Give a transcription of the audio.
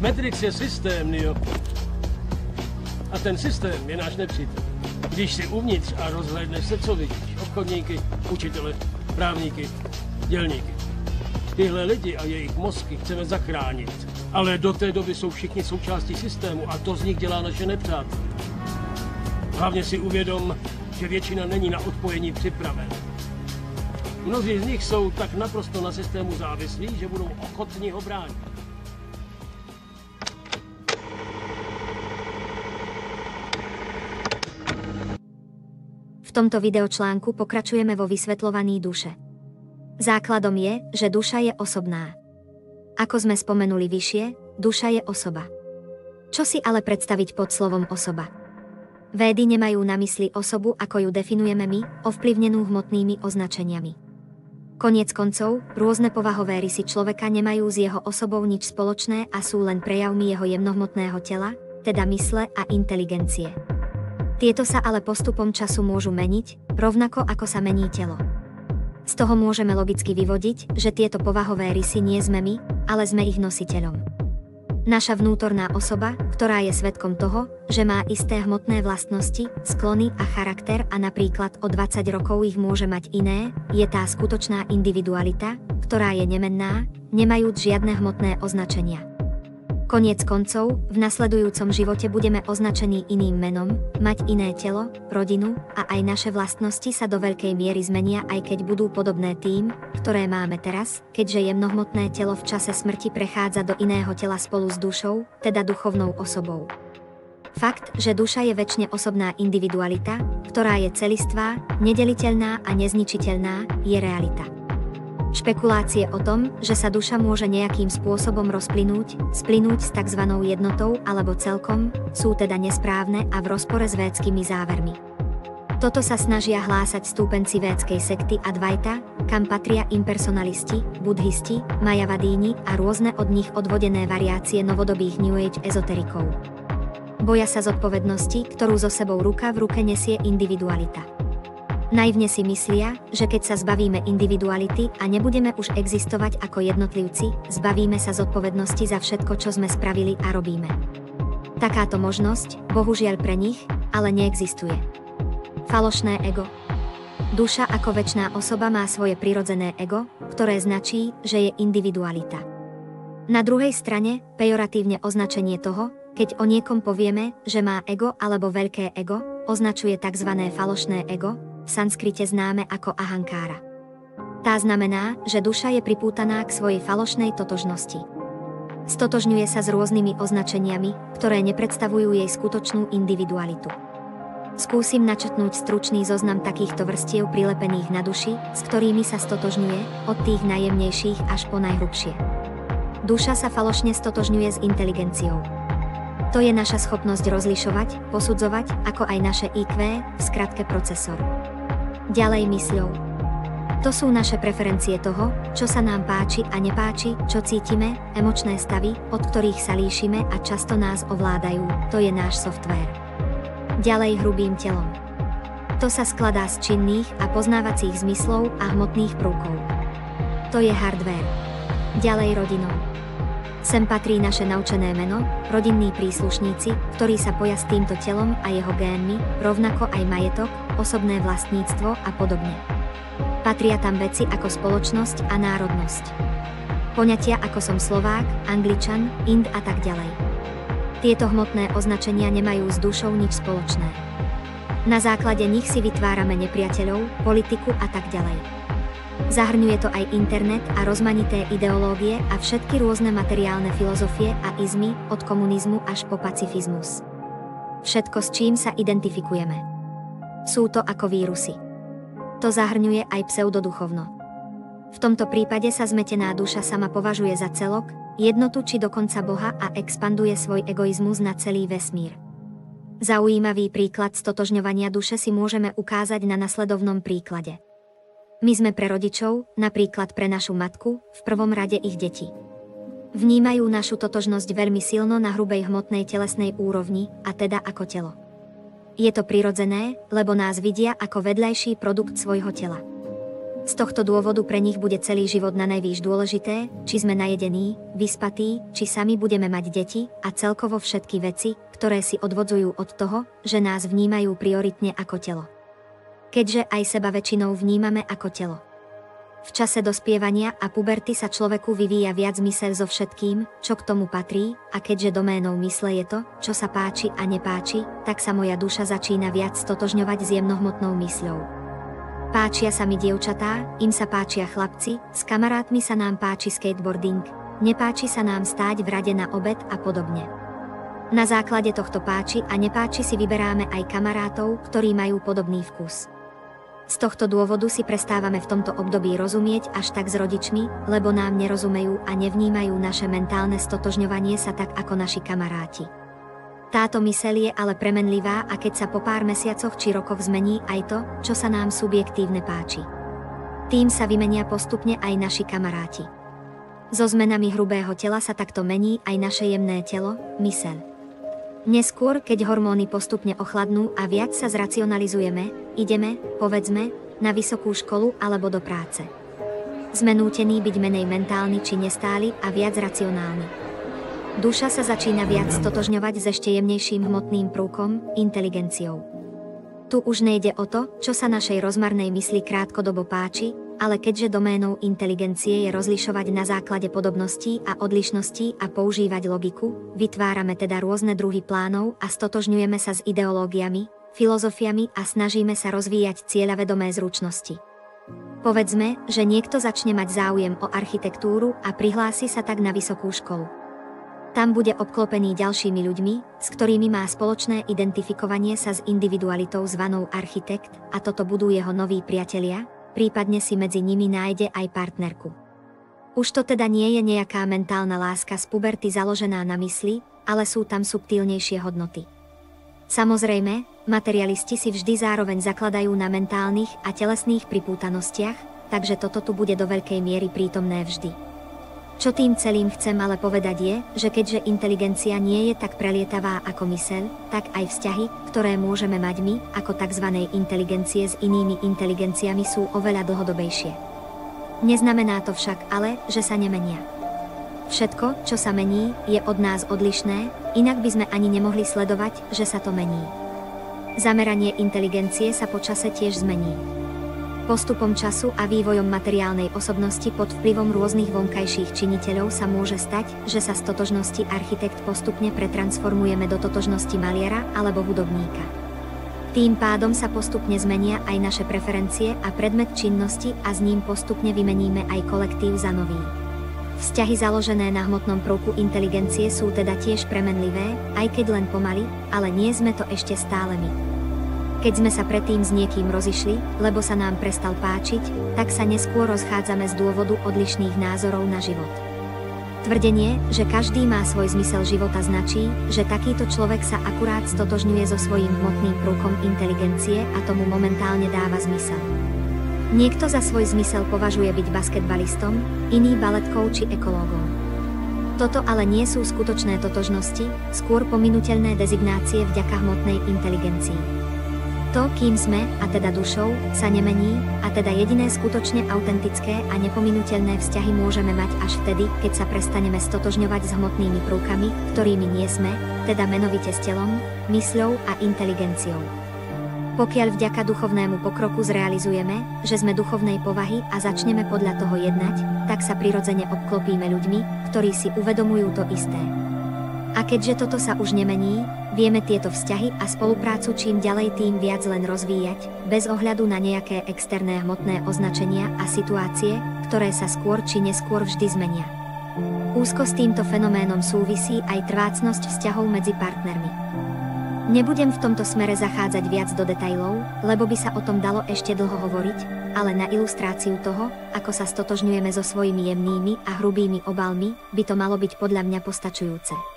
Matrix je systém, Neo. A ten systém je náš nepřítel. Když si uvnitř a rozhlédneš se, co vidíš? Obchodníky, učitele, právníky, dělníky. Tyhle lidi a jejich mozky chceme zachránit. Ale do té doby jsou všichni součástí systému a to z nich dělá naše nepřátelé. Hlavně si uvědom, že většina není na odpojení připraven. Mnozí z nich jsou tak naprosto na systému závislí, že budou ochotní ho bránit. V tomto videočlánku pokračujeme vo vysvetľovaní duše. Základom je, že duša je osobná. Ako sme spomenuli vyššie, duša je osoba. Čo si ale predstaviť pod slovom osoba? Védy nemajú na mysli osobu, ako ju definujeme my, ovplyvnenú hmotnými označeniami. Koniec koncov, rôzne povahové rysy človeka nemajú s jeho osobou nič spoločné a sú len prejavmi jeho jemnohmotného tela, teda mysle a inteligencie. Tieto sa ale postupom času môžu meniť, rovnako ako sa mení telo. Z toho môžeme logicky vyvodiť, že tieto povahové rysy nie sme my, ale sme ich nositeľom. Naša vnútorná osoba, ktorá je svedkom toho, že má isté hmotné vlastnosti, sklony a charakter a napríklad o 20 rokov ich môže mať iné, je tá skutočná individualita, ktorá je nemenná, nemajúc žiadne hmotné označenia. Koniec koncov, v nasledujúcom živote budeme označení iným menom, mať iné telo, rodinu a aj naše vlastnosti sa do veľkej miery zmenia, aj keď budú podobné tým, ktoré máme teraz, keďže jemnohmotné telo v čase smrti prechádza do iného tela spolu s dušou, teda duchovnou osobou. Fakt, že duša je večne osobná individualita, ktorá je celistvá, nedeliteľná a nezničiteľná, je realita. Špekulácie o tom, že sa duša môže nejakým spôsobom splynúť s tzv. Jednotou alebo celkom, sú teda nesprávne a v rozpore s védskými závermi. Toto sa snažia hlásať stúpenci védskej sekty Advaita, kam patria impersonalisti, budhisti, majavadíni a rôzne od nich odvodené variácie novodobých New Age ezoterikov. Boja sa zodpovednosti, ktorú so sebou ruka v ruke nesie individualita. Naivne si myslia, že keď sa zbavíme individuality a nebudeme už existovať ako jednotlivci, zbavíme sa zodpovednosti za všetko, čo sme spravili a robíme. Takáto možnosť, bohužiaľ pre nich, ale neexistuje. Falošné ego. Duša ako večná osoba má svoje prirodzené ego, ktoré značí, že je individualita. Na druhej strane, pejoratívne označenie toho, keď o niekom povieme, že má ego alebo veľké ego, označuje tzv. Falošné ego, v sanskrite známe ako ahankára. Tá znamená, že duša je pripútaná k svojej falošnej totožnosti. Stotožňuje sa s rôznymi označeniami, ktoré nepredstavujú jej skutočnú individualitu. Skúsim načrtnúť stručný zoznam takýchto vrstiev prilepených na duši, s ktorými sa stotožňuje, od tých najjemnejších až po najhrubšie. Duša sa falošne stotožňuje s inteligenciou. To je naša schopnosť rozlišovať, posudzovať, ako aj naše IQ, v skratke procesor. Ďalej mysľou. To sú naše preferencie toho, čo sa nám páči a nepáči, čo cítime, emočné stavy, od ktorých sa líšime a často nás ovládajú, to je náš softvér. Ďalej hrubým telom. To sa skladá z činných a poznávacích zmyslov a hmotných prvkov. To je hardware. Ďalej rodinou. Sem patrí naše naučené meno, rodinní príslušníci, ktorí sa poja s týmto telom a jeho génmi, rovnako aj majetok, osobné vlastníctvo a podobne. Patria tam veci ako spoločnosť a národnosť. Poňatia ako som Slovák, Angličan, Ind a tak ďalej. Tieto hmotné označenia nemajú s dušou nič spoločné. Na základe nich si vytvárame nepriateľov, politiku a tak ďalej. Zahrňuje to aj internet a rozmanité ideológie a všetky rôzne materiálne filozofie a izmy, od komunizmu až po pacifizmus. Všetko, s čím sa identifikujeme. Sú to ako vírusy. To zahrňuje aj pseudoduchovno. V tomto prípade sa zmetená duša sama považuje za celok, jednotu či dokonca Boha a expanduje svoj egoizmus na celý vesmír. Zaujímavý príklad stotožňovania duše si môžeme ukázať na nasledovnom príklade. My sme pre rodičov, napríklad pre našu matku, v prvom rade ich deti. Vnímajú našu totožnosť veľmi silno na hrubej hmotnej telesnej úrovni, a teda ako telo. Je to prirodzené, lebo nás vidia ako vedľajší produkt svojho tela. Z tohto dôvodu pre nich bude celý život nanajvýš dôležité, či sme najedení, vyspatí, či sami budeme mať deti a celkovo všetky veci, ktoré si odvodzujú od toho, že nás vnímajú prioritne ako telo. Keďže aj seba väčšinou vnímame ako telo. V čase dospievania a puberty sa človeku vyvíja viac myseľ so všetkým, čo k tomu patrí, a keďže doménou mysle je to, čo sa páči a nepáči, tak sa moja duša začína viac stotožňovať s jemnohmotnou mysľou. Páčia sa mi dievčatá, im sa páčia chlapci, s kamarátmi sa nám páči skateboarding, nepáči sa nám stáť v rade na obed a podobne. Na základe tohto páči a nepáči si vyberáme aj kamarátov, ktorí majú podobný vkus. Z tohto dôvodu si prestávame v tomto období rozumieť až tak s rodičmi, lebo nám nerozumejú a nevnímajú naše mentálne stotožňovanie sa tak ako naši kamaráti. Táto myseľ je ale premenlivá a keď sa po pár mesiacoch či rokoch zmení aj to, čo sa nám subjektívne páči. Tým sa vymenia postupne aj naši kamaráti. So zmenami hrubého tela sa takto mení aj naše jemné telo, myseľ. Neskôr, keď hormóny postupne ochladnú a viac sa zracionalizujeme, ideme, povedzme, na vysokú školu alebo do práce. Sme nútení byť menej mentálni či nestáli a viac racionálni. Duša sa začína viac stotožňovať s ešte jemnejším hmotným prvkom, inteligenciou. Tu už nejde o to, čo sa našej rozmarnej mysli krátkodobo páči, ale keďže doménou inteligencie je rozlišovať na základe podobností a odlišností a používať logiku, vytvárame teda rôzne druhy plánov a stotožňujeme sa s ideológiami, filozofiami a snažíme sa rozvíjať cieľavedomé zručnosti. Povedzme, že niekto začne mať záujem o architektúru a prihlási sa tak na vysokú školu. Tam bude obklopený ďalšími ľuďmi, s ktorými má spoločné identifikovanie sa s individualitou zvanou architekt, a toto budú jeho noví priatelia, prípadne si medzi nimi nájde aj partnerku. Už to teda nie je nejaká mentálna láska z puberty založená na mysli, ale sú tam subtilnejšie hodnoty. Samozrejme, materialisti si vždy zároveň zakladajú na mentálnych a telesných pripútanostiach, takže toto tu bude do veľkej miery prítomné vždy. Čo tým celým chcem ale povedať je, že keďže inteligencia nie je tak prelietavá ako myseľ, tak aj vzťahy, ktoré môžeme mať my, ako tzv. Inteligencie s inými inteligenciami sú oveľa dlhodobejšie. Neznamená to však ale, že sa nemenia. Všetko, čo sa mení, je od nás odlišné, inak by sme ani nemohli sledovať, že sa to mení. Zameranie inteligencie sa po čase tiež zmení. Postupom času a vývojom materiálnej osobnosti pod vplyvom rôznych vonkajších činiteľov sa môže stať, že sa z totožnosti architekt postupne pretransformujeme do totožnosti maliara alebo hudobníka. Tým pádom sa postupne zmenia aj naše preferencie a predmet činnosti a s ním postupne vymeníme aj kolektív za nový. Vzťahy založené na hmotnom prvku inteligencie sú teda tiež premenlivé, aj keď len pomaly, ale nie sme to ešte stále my. Keď sme sa predtým s niekým rozišli, lebo sa nám prestal páčiť, tak sa neskôr rozchádzame z dôvodu odlišných názorov na život. Tvrdenie, že každý má svoj zmysel života značí, že takýto človek sa akurát stotožňuje so svojím hmotným prvkom inteligencie a tomu momentálne dáva zmysel. Niekto za svoj zmysel považuje byť basketbalistom, iný baletkou či ekológom. Toto ale nie sú skutočné totožnosti, skôr pominuteľné dezignácie vďaka hmotnej inteligencii. To, kým sme, a teda dušou, sa nemení, a teda jediné skutočne autentické a nepominuteľné vzťahy môžeme mať až vtedy, keď sa prestaneme stotožňovať s hmotnými prvkami, ktorými nie sme, teda menovite s telom, mysľou a inteligenciou. Pokiaľ vďaka duchovnému pokroku zrealizujeme, že sme duchovnej povahy a začneme podľa toho jednať, tak sa prirodzene obklopíme ľuďmi, ktorí si uvedomujú to isté. A keďže toto sa už nemení, vieme tieto vzťahy a spoluprácu čím ďalej tým viac len rozvíjať, bez ohľadu na nejaké externé hmotné označenia a situácie, ktoré sa skôr či neskôr vždy zmenia. Úzko s týmto fenoménom súvisí aj trvácnosť vzťahov medzi partnermi. Nebudem v tomto smere zachádzať viac do detailov, lebo by sa o tom dalo ešte dlho hovoriť, ale na ilustráciu toho, ako sa stotožňujeme so svojimi jemnými a hrubými obalmi, by to malo byť podľa mňa postačujúce.